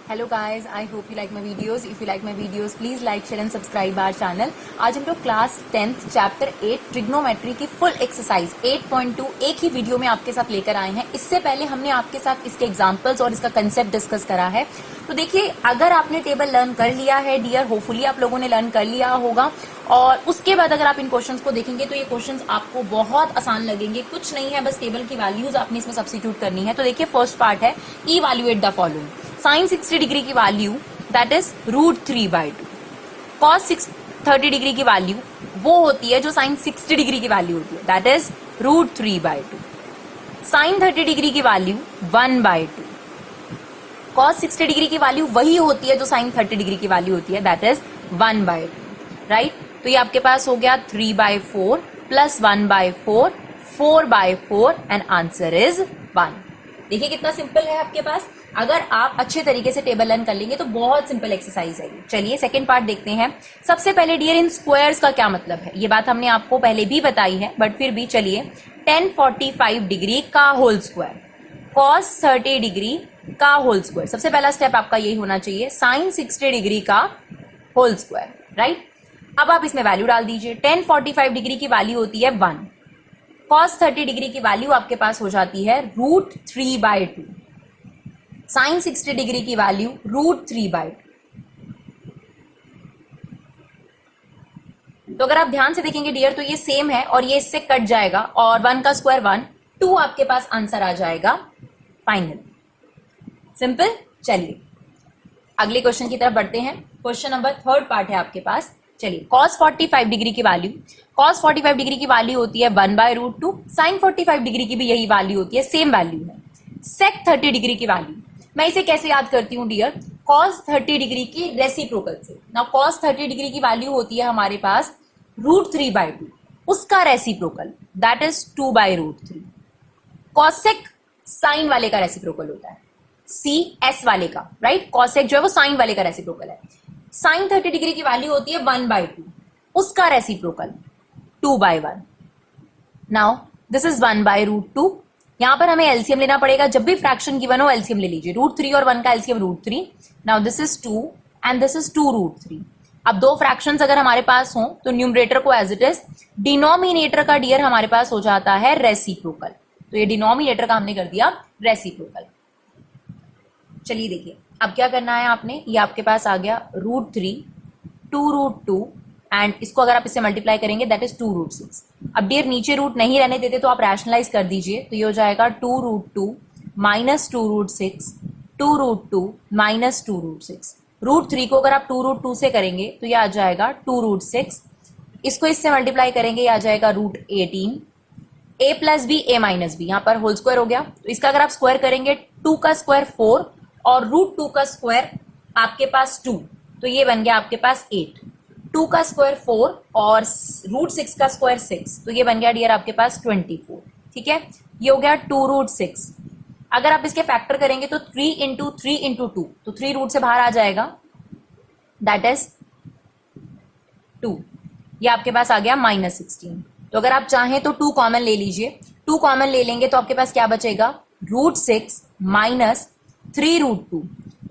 Hello guys, I hope you like my videos. If you like my videos please like share and subscribe our channel. आज हम लोग class 10th chapter 8 trigonometry की full exercise 8.2 एक ही video में आपके साथ लेकर आए हैं. इससे पहले हमने आपके साथ इसके एग्जाम्पल्स और इसका कंसेप्ट डिस्कस करा है. तो देखिए, अगर आपने टेबल लर्न कर लिया है डियर, होपफुली आप लोगों ने लर्न कर लिया होगा, और उसके बाद अगर आप इन क्वेश्चंस को देखेंगे तो ये क्वेश्चंस आपको बहुत आसान लगेंगे. कुछ नहीं है, बस टेबल की वैल्यूज आपने इसमें सब्स्टिट्यूट करनी है. तो देखिए, फर्स्ट पार्ट है evaluate the following. Sine 60 degree की value that is √3/2. Cos 30 degree की वैल्यू वो होती है जो साइन 60 डिग्री की वैल्यू होती है, दैट इज √3/2. साइन 30 डिग्री की वैल्यू 1/2. कॉस 60 डिग्री की वैल्यू वही होती है जो साइन 30 डिग्री की वैल्यू होती है, दैट इज 1/2. राइट? तो ये आपके पास हो गया 3/4 प्लस 1/4, 4/4 एंड आंसर इज 1. देखिए कितना सिंपल है आपके पास. अगर आप अच्छे तरीके से टेबल लर्न कर लेंगे तो बहुत सिंपल एक्सरसाइज है. चलिए सेकंड पार्ट देखते हैं. सबसे पहले डियर, इन स्क्वायर्स का क्या मतलब है, ये बात हमने आपको पहले भी बताई है, बट फिर भी चलिए. 1045 डिग्री का होल स्क्वायर, कॉस 30 डिग्री का होल स्क्वायर. सबसे पहला स्टेप आपका यही होना चाहिए, साइन 60 डिग्री का होल स्क्वायर. राइट? अब आप इसमें वैल्यू डाल दीजिए. 1045 डिग्री की वैल्यू होती है 1. कॉस 30 डिग्री की वैल्यू आपके पास हो जाती है √3/2. साइन 60 डिग्री की वैल्यू √3/2. तो अगर आप ध्यान से देखेंगे डियर तो ये सेम है और ये इससे कट जाएगा और 1 का स्क्वायर 1, 2 आपके पास आंसर आ जाएगा फाइनल. सिंपल. चलिए अगले क्वेश्चन की तरफ बढ़ते हैं. क्वेश्चन नंबर थर्ड पार्ट है आपके पास. चलिए, cos 45 डिग्री की वैल्यू, cos 45 डिग्री की वैल्यू होती है 1/√2. साइन 45 डिग्री की भी यही वैल्यू होती है, सेम वैल्यू है. सेक 30 डिग्री की वैल्यू, मैं इसे कैसे याद करती हूँ डियर, cos 30 डिग्री की रेसिप्रोकल से. नाउ cos 30 डिग्री की वैल्यू होती है हमारे पास √3/2, उसका reciprocal that is 2/√3. Cosec sine वाले का रेसिप्रोकल होता है, CS वाले का. राइट? कॉसेक जो है वो साइन वाले का रेसिप्रोकल है. साइन 30 डिग्री की वैल्यू होती है 1/2, उसका रेसिप्रोकल 2/1. Now this is 1/√2. यहां पर हमें एलसीएम लेना पड़ेगा. जब भी फ्रैक्शन गिवन हो एलसीएम ले लीजिए. √3 और 1 का LCM √3. Now this is 2 and this is 2√3. अब दो फ्रैक्शंस अगर हमारे पास हो तो न्यूमरेटर को एज इट इज, डिनोमिनेटर का डियर हमारे पास हो जाता है रेसिप्रोकल. तो ये डिनोमिनेटर का हमने कर दिया रेसिप्रोकल. चलिए देखिए, अब क्या करना है आपने, ये आपके पास आ गया √3, 2√2 एंड इसको अगर आप इससे मल्टीप्लाई करेंगे दैट इज 2√6. अब डियर नीचे रूट नहीं रहने देते तो आप रैशनलाइज कर दीजिए. तो ये हो जाएगा 2√2 माइनस 2√6, 2√2 माइनस 2√6. √3 को अगर आप 2√2 से करेंगे तो ये आ जाएगा 2√6. इसको इससे मल्टीप्लाई करेंगे, ये आ जाएगा √18. a plus B a minus B, यहाँ पर होल स्क्वायर हो गया. तो इसका अगर आप स्क्वायर करेंगे 2 का स्क्वायर 4 और √2 का स्क्वायर आपके पास 2, तो ये बन गया आपके पास 8. 2 का स्क्वायर 4 और √6 का स्क्वायर 6, तो ये बन गया डियर आपके पास 24. ठीक है? ये हो गया 2√6. अगर आप इसके फैक्टर करेंगे तो 3 इंटू 3 इंटू 2, तो 3 रूट से बाहर आ जाएगा, दैट इज 2. ये आपके पास आ गया -16. तो अगर आप चाहें तो 2 कॉमन ले लीजिए. 2 कॉमन ले लेंगे तो आपके पास क्या बचेगा, √6 माइनस 3√2,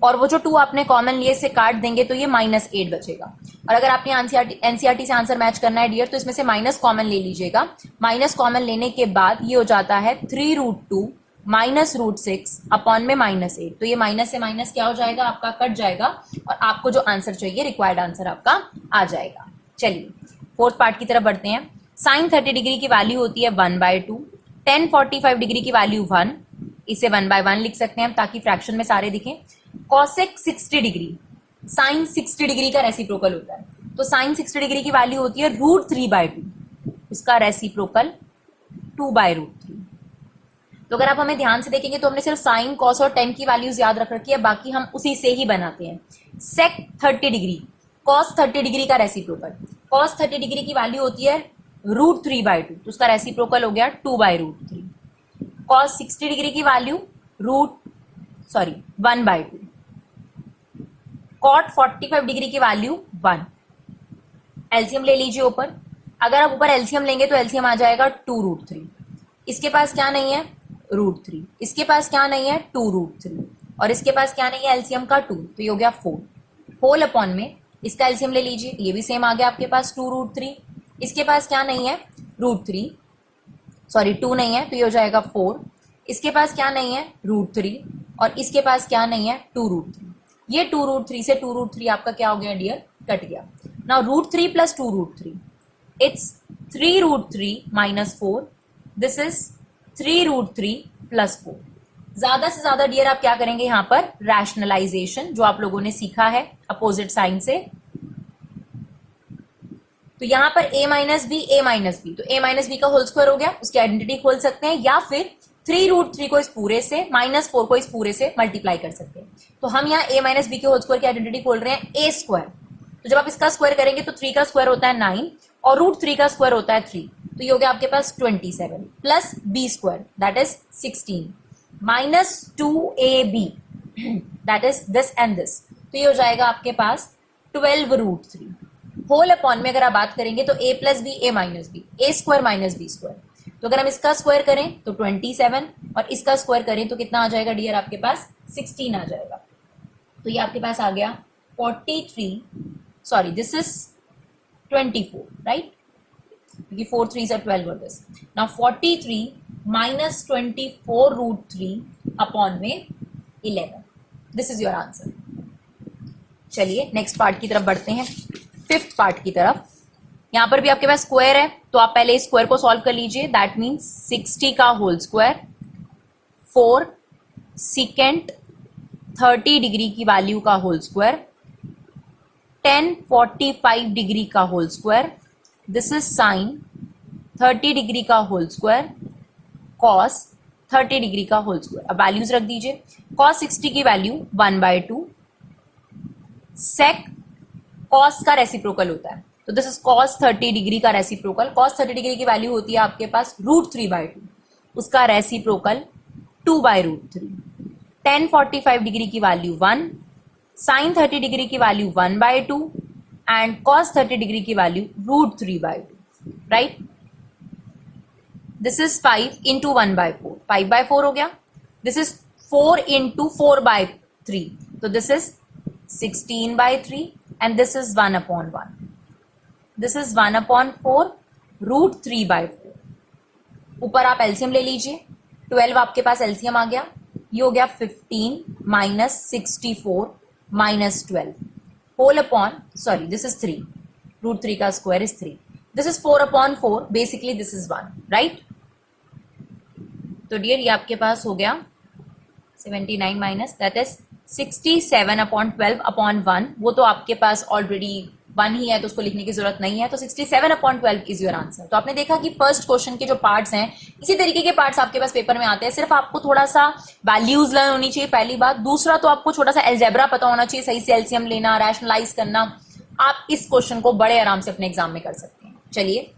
और वो जो 2 आपने कॉमन लिए से काट देंगे तो ये -8 बचेगा. और अगर आपने एनसीईआरटी से आंसर मैच करना है डियर तो इसमें से माइनस कॉमन ले लीजिएगा. माइनस कॉमन लेने के बाद ये हो जाता है 3√2 माइनस √6 अपॉन में -8. तो ये माइनस से माइनस क्या हो जाएगा, आपका कट जाएगा और आपको जो आंसर चाहिए, रिक्वायर्ड आंसर आपका आ जाएगा. चलिए फोर्थ पार्ट की तरफ बढ़ते हैं. साइन 30 डिग्री की वैल्यू होती है 1/2. 1045 डिग्री की वैल्यू 1, इसे 1/1 लिख सकते हैं ताकि फ्रैक्शन में सारे दिखें. कॉसेक 60 डिग्री, साइन 60 डिग्री का रेसिप्रोकल होता है. तो साइन 60 डिग्री की वैल्यू होती है √3/2, उसका रेसिप्रोकल 2/√3. तो अगर आप हमें ध्यान से देखेंगे तो हमने सिर्फ साइन, कॉस और टेन की वैल्यूज याद रख रखी है, बाकी हम उसी से ही बनाते हैं. सेक 30 डिग्री, कॉस 30 डिग्री का रेसिप्रोकल. कॉस 30 डिग्री की वैल्यू होती है √3/2, तो उसका रेसिप्रोकल हो गया 2/√3. कॉस 60 डिग्री की वैल्यू 1/2. कॉट 45 डिग्री की वैल्यू 1. एलसीएम ले लीजिए ऊपर. अगर आप ऊपर एलसीएम लेंगे तो एलसीएम आ जाएगा 2√3. इसके पास क्या नहीं है, √3. इसके पास क्या नहीं है, 2√3. और इसके पास क्या नहीं है एलसीएम का 2, तो ये हो गया 4 होल अपॉन में इसका एलसीएम ले लीजिए, ये भी सेम आ गया आपके पास 2√3। इसके पास क्या नहीं है √3, सॉरी 2 नहीं है तो ये हो जाएगा 4। इसके पास क्या नहीं है √3 और इसके पास क्या नहीं है 2√3। ये 2√3 से 2√3 आपका क्या हो गया डियर, कट गया। Now √3 plus 2√3 it's 3√3 minus 4, this is 3√3 plus 4। ज्यादा से ज्यादा डियर आप क्या करेंगे यहाँ पर रैशनलाइजेशन, जो आप लोगों ने सीखा है अपोजिट साइन से। तो यहाँ पर a minus B a minus B, तो a माइनस बी का होल स्क्वायर हो गया, उसकी आइडेंटिटी खोल सकते हैं, या फिर 3√3 को इस पूरे से माइनस 4 को इस पूरे से मल्टीप्लाई कर सकते हैं। तो हम यहाँ a माइनस बी के होल स्क्वायर की आइडेंटिटी खोल रहे हैं a स्क्वायर। तो जब आप इसका स्क्वायर करेंगे तो 3 का स्क्वायर होता है 9 और √3 का स्क्वायर होता है 3, तो ये हो गया आपके पास 27 plus b square that is 16 minus 2ab that is this and this, तो ये हो जाएगा आपके पास 12√3 होल अपॉन में अगर आप बात करेंगे तो a plus B a minus B, a square minus b square. तो अगर हम इसका स्क्वायर करें तो 27 और इसका स्क्वायर करें तो कितना आ जाएगा डियर आपके पास 16 आ जाएगा। तो ये आपके पास आ गया 43, सॉरी दिस इज 24 राइट, क्योंकि 4 3s are 12 और दिस। नाउ 43 माइनस 24√3 अपॉन में 11, दिस इज योर आंसर। चलिए नेक्स्ट पार्ट की तरफ बढ़ते हैं, फिफ्थ पार्ट की तरफ। यहां पर भी आपके पास स्क्वायर है, तो आप पहले इस स्क्वायर को सॉल्व कर लीजिए। दैट मीन्स 60 का होल स्क्वायर 4 सेकेंड 30 डिग्री की वैल्यू का होल स्क्वायर 10 45 डिग्री का whole square, this is sine 30 degree का होल स्क्वायर कॉस 30 डिग्री का होल स्क्वायर। अब वैल्यूज रख दीजिए, कॉस 60 की वैल्यू 1/2, सेक कॉस का रेसिप्रोकल होता है, तो दिस इज कॉस 30 डिग्री का रेसिप्रोकल। कॉस 30 डिग्री की वैल्यू होती है आपके पास √3/2, उसका रेसिप्रोकल 2/√3। 10 45 डिग्री की वैल्यू 1, साइन 30 डिग्री की वैल्यू 1/2 एंड कॉस 30 डिग्री की value √3/2 right. This is 5 into 1/4, 5/4 हो गया। दिस इज 4 इंटू 4/3, तो this is 16/3 and this is 1/1, this is 1/4 √3/4। ऊपर आप एलसीएम ले लीजिए, 12 आपके पास एलसीएम आ गया, ये हो गया 15 minus 64 minus 12 whole upon, sorry this is 3, √3 का square is 3, this is 4/4, basically this is 1 right. तो डियर ये आपके पास हो गया 79 माइनस दैट इज 67/12/1, वो तो आपके पास ऑलरेडी 1 ही है तो उसको लिखने की जरूरत नहीं है, तो 67/12 इज योर आंसर। तो आपने देखा कि फर्स्ट क्वेश्चन के जो पार्ट्स हैं इसी तरीके के पार्ट्स आपके पास पेपर में आते हैं, सिर्फ आपको थोड़ा सा वैल्यूज लर्न होनी चाहिए पहली बात, दूसरा तो आपको छोटा सा अलजेब्रा पता होना चाहिए, सही से एलसीएम लेना, रैशनलाइज करना। आप इस क्वेश्चन को बड़े आराम से अपने एग्जाम में कर सकते हैं। चलिए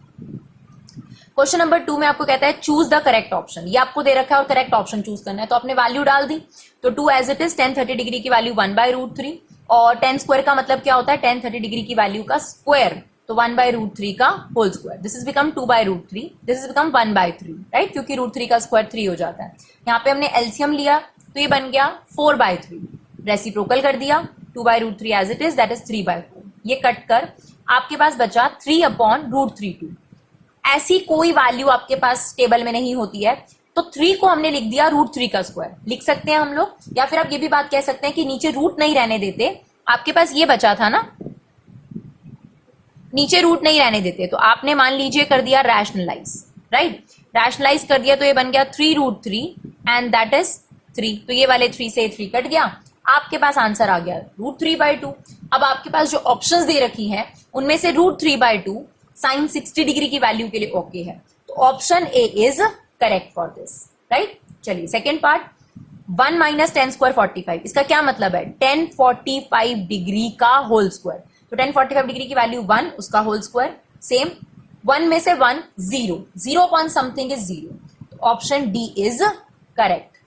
क्वेश्चन नंबर 2 में आपको कहता है चूज द करेक्ट ऑप्शन, ये आपको दे रखा है और करेक्ट ऑप्शन चूज करना है। तो आपने वैल्यू डाल दी, तो 2 एज इट इज 10 30 डिग्री की वैल्यू 1/√3 और 10 स्क्वायर का मतलब क्या होता है 10 30 डिग्री की वैल्यू का स्क्वायर, तो 1/√3 का whole square, this is become 2/√3, this is become 1/3 right, क्योंकि √3 का स्क्वायर 3 हो जाता है। यहाँ पे हमने एलसीएम लिया तो ये बन गया 4/3, रेसिप्रोकल कर दिया 2/√3 as it is that is 3/4, ये कट कर आपके पास बचा 3/√32। ऐसी कोई वैल्यू आपके पास टेबल में नहीं होती है, तो 3 को हमने लिख दिया √3 का स्क्वायर, लिख सकते हैं हम लोग, या फिर आप ये भी बात कह सकते हैं कि नीचे रूट नहीं रहने देते, आपके पास ये बचा था ना, नीचे रूट नहीं रहने देते, तो आपने मान लीजिए कर दिया रैशनलाइज राइट, रैशनलाइज कर दिया तो ये बन गया 3√3 एंड दैट इज 3, तो ये वाले 3 से 3 कट गया, आपके पास आंसर आ गया √3/2। अब आपके पास जो ऑप्शंस दे रखी हैं उनमें से √3/2 साइन 60 डिग्री की वैल्यू के लिए ओके है, तो option A is correct for this right. चलिए सेकेंड पार्ट, 1 माइनस 10 स्क्वायर 45, इसका क्या मतलब है 10 45 डिग्री का होल स्क्वायर, तो 10 45 डिग्री की वैल्यू 1, उसका होल स्क्वायर सेम, 1 में से 1 0, 0 अपॉन समथिंग इज 0, तो option D is correct.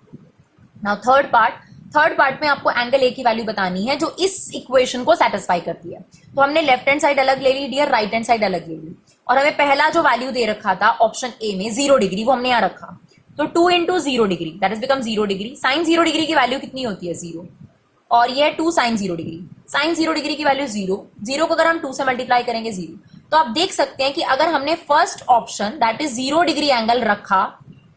Now third part में आपको एंगल ए की वैल्यू बतानी है जो इस इक्वेशन को सेटिस्फाई करती है। तो हमने लेफ्ट हैंड साइड अलग ले ली डियर, राइट हैंड साइड अलग ले ली, और हमें पहला जो वैल्यू दे रखा था ऑप्शन ए में 0 डिग्री, वो हमने यहाँ रखा, तो 2 into 0 degree that is become 0 degree. Sine 0 degree की वैल्यू कितनी होती है 0, और ये 2 साइन 0 डिग्री। साइन 0 डिग्री की वैल्यू 0, 0 को अगर हम 2 से मल्टीप्लाई करेंगे 0। तो आप देख सकते हैं कि अगर हमने first option that is 0 degree angle रखा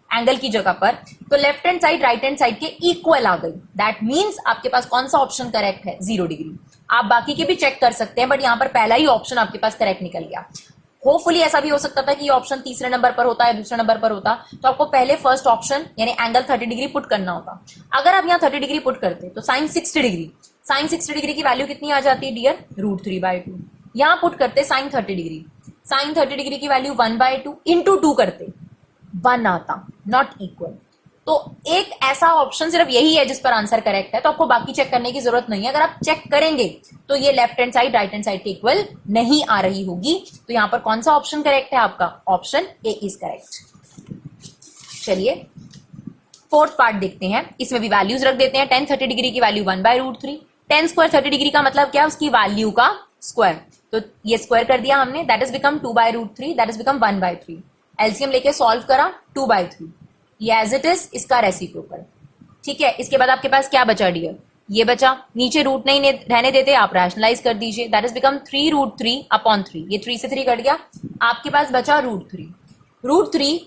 एंगल की जगह पर, तो left hand side right hand side के इक्वल आ गई। दैट मींस आपके पास कौन सा ऑप्शन करेक्ट है 0 डिग्री। आप बाकी के भी चेक कर सकते हैं, बट यहां पर पहला ही ऑप्शन आपके पास करेक्ट निकल गया। होपफुली ऐसा भी हो सकता था कि ये ऑप्शन तीसरे नंबर पर होता है, दूसरे नंबर पर होता, तो आपको पहले फर्स्ट ऑप्शन यानी एंगल 30 डिग्री पुट करना होता। अगर आप यहाँ 30 डिग्री पुट करते तो साइन 60 डिग्री, साइन 60 डिग्री की वैल्यू कितनी आ जाती है डियर √3/2। यहां पुट करते साइन 30 डिग्री, साइन 30 डिग्री की वैल्यू 1/2 इंटू 2 करते 1 आता, नॉट इक्वल। तो एक ऐसा ऑप्शन सिर्फ यही है जिस पर आंसर करेक्ट है, तो आपको बाकी चेक करने की जरूरत नहीं है। अगर आप चेक करेंगे तो ये left hand side right hand side के इक्वल नहीं आ रही होगी। तो यहां पर कौन सा ऑप्शन करेक्ट है आपका, ऑप्शन ए इज करेक्ट। चलिए फोर्थ पार्ट देखते हैं, इसमें भी वैल्यूज रख देते हैं। tan 30 डिग्री की वैल्यू 1/√3, tan स्क्वायर 30 डिग्री का मतलब क्या, उसकी वैल्यू का स्क्वायर। तो ये स्क्वायर कर दिया हमने, that is become 2/√3, that is become 1/3। LCM लेके सॉल्व करा 2/3, ये एज इट इज इसका रेसिप्रोकल। ठीक है, इसके बाद आपके पास क्या बचा डियर, ये बचा, नीचे रूट नहीं रहने देते, आप रैशनलाइज कर दीजिए, दैट इज बिकम 3√3/3। ये 3 से 3 कट गया, आपके पास बचा √3। √3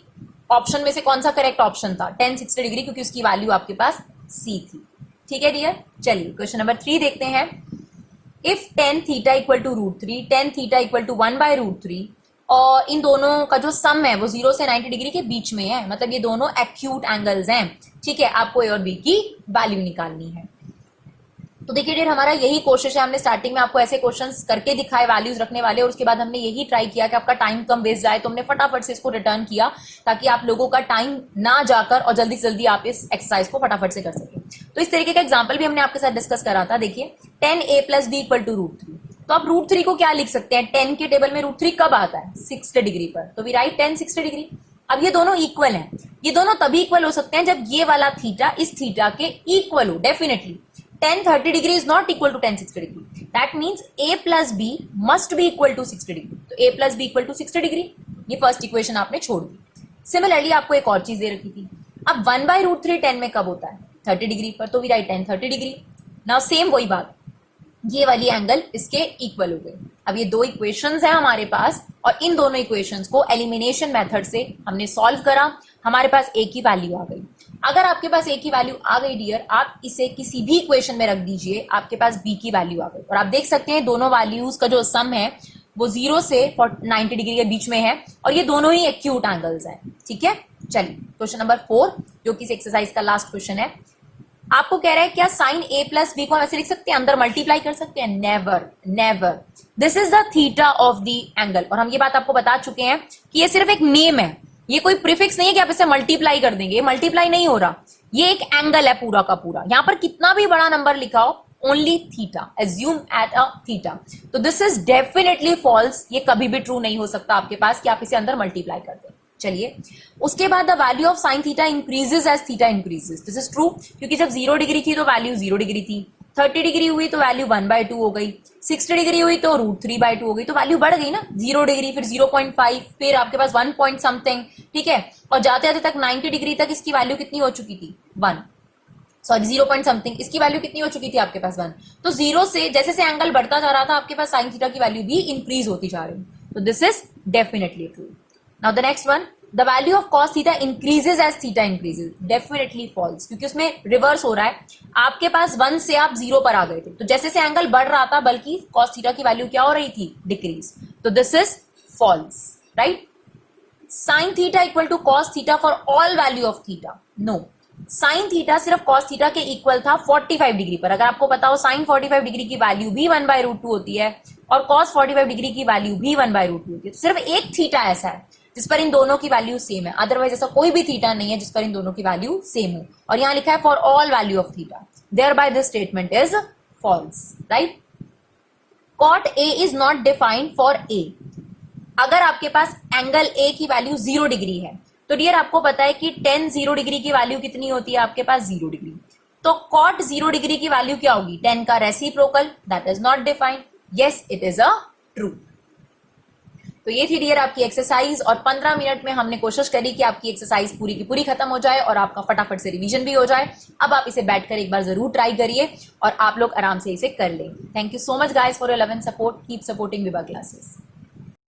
ऑप्शन में से कौन सा करेक्ट ऑप्शन था, tan 60 डिग्री, क्योंकि उसकी वैल्यू आपके पास सी थी। ठीक है डियर, चलिए क्वेश्चन नंबर 3 देखते हैं। If tan theta equal to √3, tan theta equal to 1/√3, और इन दोनों का जो सम है वो 0 से 90 डिग्री के बीच में है, मतलब ये दोनों एक्यूट एंगल्स हैं। ठीक है, आपको ए और बी की वैल्यू निकालनी है। तो देखिए डियर, हमारा यही कोशिश है, हमने स्टार्टिंग में आपको ऐसे क्वेश्चंस करके दिखाए वैल्यूज रखने वाले, और उसके बाद हमने यही ट्राई किया कि आपका टाइम कम वेस्ट जाए, तो हमने फटाफट से इसको रिटर्न किया ताकि आप लोगों का टाइम ना जाकर और जल्दी से जल्दी आप इस एक्सरसाइज को फटाफट से कर सकें। तो इस तरीके का एग्जाम्पल भी हमने आपके साथ डिस्कस करा था। देखिए tan a + b = √3, तो आप √3 को क्या लिख सकते हैं, 10 के टेबल में √3 कब आता है 60 डिग्री पर, तो वी राइट tan 60 डिग्री। अब ये दोनों इक्वल हैं, ये दोनों तभी इक्वल हो सकते हैं जब ये वाला थीटा इस थीटा के इक्वल हो। डेफिनेटली tan 30 डिग्री is not equal to tan 60 degree, that means a + b must be equal to 60 degree. तो a + b = 60 डिग्री, ये फर्स्ट इक्वेशन आपने छोड़ दी। सिमिलरली आपको एक और चीज दे रखी थी, अब 1/√3 10 में कब होता है 30 डिग्री पर, तो we write tan 30 degree. Now same वही बात, ये वाली एंगल इसके इक्वल हो गई। अब ये दो इक्वेशंस हैं हमारे पास, और इन दोनों इक्वेशंस को एलिमिनेशन मेथड से हमने सॉल्व करा, हमारे पास ए की वैल्यू आ गई। अगर आपके पास ए की वैल्यू आ गई डियर, आप इसे किसी भी इक्वेशन में रख दीजिए, आपके पास बी की वैल्यू आ गई। और आप देख सकते हैं दोनों वैल्यूज का जो सम है वो 0 से 90 डिग्री के बीच में है, और ये दोनों ही एक्यूट एंगल्स हैं। ठीक है, चलिए क्वेश्चन नंबर 4 जो कि इस एक्सरसाइज का लास्ट क्वेश्चन है, आपको कह रहा है क्या साइन a + b को हम ऐसे लिख सकते हैं, अंदर मल्टीप्लाई कर सकते हैं, never never. This is the theta of the angle, और हम ये बात आपको बता चुके हैं कि ये सिर्फ एक नेम है, ये कोई प्रीफिक्स नहीं है कि आप इसे मल्टीप्लाई कर देंगे, मल्टीप्लाई नहीं हो रहा, ये एक एंगल है पूरा का पूरा। यहां पर कितना भी बड़ा नंबर लिखा हो, only theta, assume at a theta. तो दिस इज डेफिनेटली फॉल्स, ये कभी भी ट्रू नहीं हो सकता आपके पास कि आप इसे अंदर मल्टीप्लाई कर दें। चलिए उसके बाद the value of sine theta increases as theta increases, this is true, क्योंकि जब 0 डिग्री थी तो वैल्यू 0 डिग्री थी, 30 डिग्री हुई तो वैल्यू 1/2 हो गई, 60 डिग्री हुई तो √3/2 हो गई, तो वैल्यू बढ़ गई ना, 0 डिग्री फिर 0.5 फिर आपके पास 1 पॉइंट समथिंग। ठीक है, और जाते जाते तक 90 डिग्री तक इसकी वैल्यू कितनी हो चुकी थी 1, सॉरी 0 पॉइंट समथिंग, इसकी वैल्यू कितनी हो चुकी थी आपके पास 1। तो 0 से जैसे से एंगल बढ़ता जा रहा था आपके पास साइन थीटा की वैल्यू भी इंक्रीज होती जा रही, तो this is definitely true. Now the next one, the value of cos theta increases as theta increases, definitely false, क्योंकि उसमें रिवर्स हो रहा है। आपके पास 1 से आप 0 पर आ गए थे, तो जैसे से एंगल बढ़ रहा था बल्कि cos थीटा की वैल्यू क्या हो रही थी, डिक्रीज, तो this is false, right. Sine theta equal to cos theta for all value of theta, no, sine theta सिर्फ cos थीटा के इक्वल था 45 डिग्री पर। अगर आपको पता हो साइन 45 डिग्री की वैल्यू भी 1/√2 होती है, और cos 45 डिग्री की वैल्यू भी 1/√2 होती है, तो सिर्फ एक थीटा ऐसा है जिस पर इन दोनों की वैल्यू सेम है, अदरवाइज ऐसा कोई भी थीटा नहीं है जिस पर इन दोनों की वैल्यू सेम हो। और यहां लिखा है for all value of theta, thereby this statement is false, right. cot A is not defined for A, अगर आपके पास एंगल A की वैल्यू 0 डिग्री है, तो डियर आपको पता है कि tan 0 डिग्री की वैल्यू कितनी होती है आपके पास 0 डिग्री, तो cot 0 डिग्री की वैल्यू क्या होगी, tan का reciprocal, that is not defined, yes it is a true. तो ये थी डियर आपकी एक्सरसाइज, और 15 मिनट में हमने कोशिश करी कि आपकी एक्सरसाइज पूरी की पूरी खत्म हो जाए और आपका फटाफट से रिवीजन भी हो जाए। अब आप इसे बैठकर एक बार जरूर ट्राई करिए और आप लोग आराम से इसे कर लें। Thank you so much guys for your love and support. Keep supporting Vibha classes.